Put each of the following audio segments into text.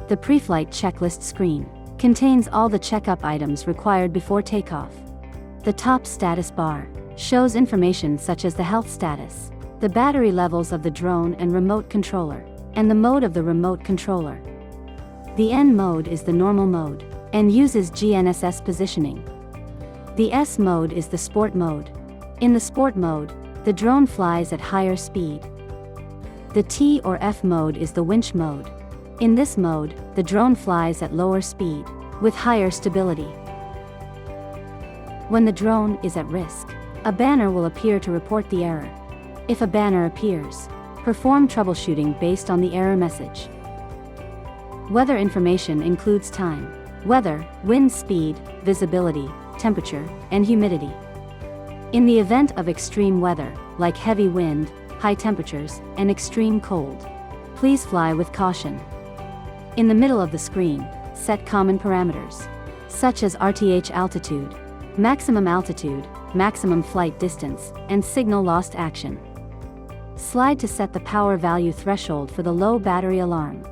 The Preflight checklist screen contains all the checkup items required before takeoff. The top status bar shows information such as the health status, the battery levels of the drone and remote controller, and the mode of the remote controller. The N mode is the normal mode, and uses GNSS positioning. The S mode is the sport mode. In the sport mode, the drone flies at higher speed. The T or F mode is the winch mode. In this mode, the drone flies at lower speed, with higher stability. When the drone is at risk, a banner will appear to report the error. If a banner appears, perform troubleshooting based on the error message. Weather information includes time, weather, wind speed, visibility, temperature, and humidity. In the event of extreme weather, like heavy wind, high temperatures, and extreme cold, please fly with caution. In the middle of the screen, set common parameters, such as RTH altitude, maximum flight distance, and signal lost action. Slide to set the power value threshold for the low battery alarm.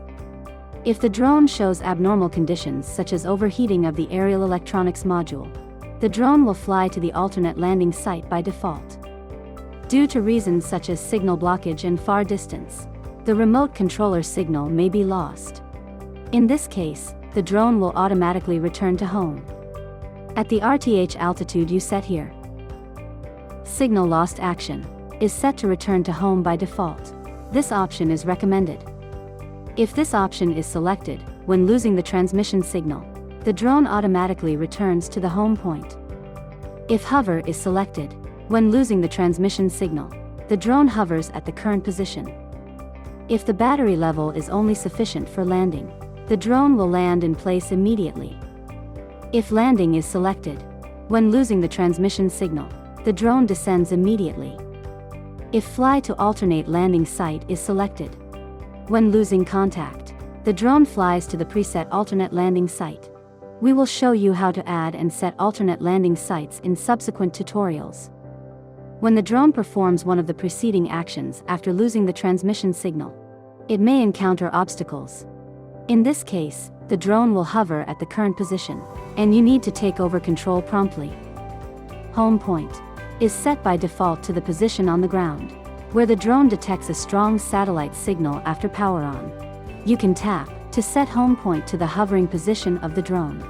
If the drone shows abnormal conditions such as overheating of the aerial electronics module, the drone will fly to the alternate landing site by default. Due to reasons such as signal blockage and far distance, the remote controller signal may be lost. In this case, the drone will automatically return to home at the RTH altitude you set here. Signal lost action is set to return to home by default. This option is recommended. If this option is selected, when losing the transmission signal, the drone automatically returns to the home point. If hover is selected, when losing the transmission signal, the drone hovers at the current position. If the battery level is only sufficient for landing, the drone will land in place immediately. If landing is selected, when losing the transmission signal, the drone descends immediately. If fly to alternate landing site is selected, when losing contact, the drone flies to the preset alternate landing site. We will show you how to add and set alternate landing sites in subsequent tutorials. When the drone performs one of the preceding actions after losing the transmission signal, it may encounter obstacles. In this case, the drone will hover at the current position, and you need to take over control promptly. Home point is set by default to the position on the ground, where the drone detects a strong satellite signal after power on. You can tap to set home point to the hovering position of the drone,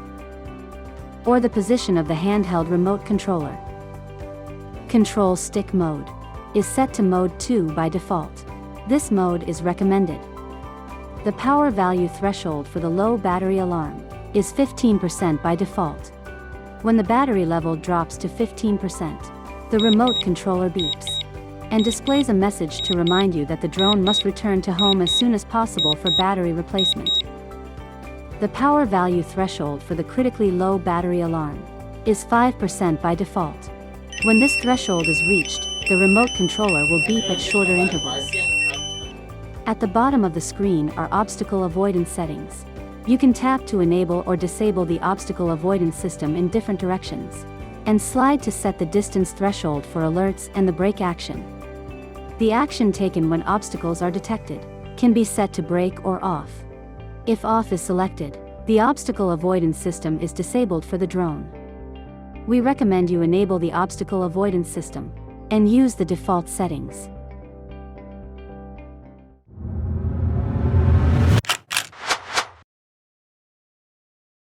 or the position of the handheld remote controller. Control stick mode is set to mode 2 by default. This mode is recommended. The power value threshold for the low battery alarm is 15% by default. When the battery level drops to 15%, the remote controller beeps and displays a message to remind you that the drone must return to home as soon as possible for battery replacement. The power value threshold for the critically low battery alarm is 5% by default. When this threshold is reached, the remote controller will beep at shorter intervals. At the bottom of the screen are obstacle avoidance settings. You can tap to enable or disable the obstacle avoidance system in different directions, and slide to set the distance threshold for alerts and the brake action. The action taken when obstacles are detected can be set to brake or off. If off is selected, the obstacle avoidance system is disabled for the drone. We recommend you enable the obstacle avoidance system and use the default settings.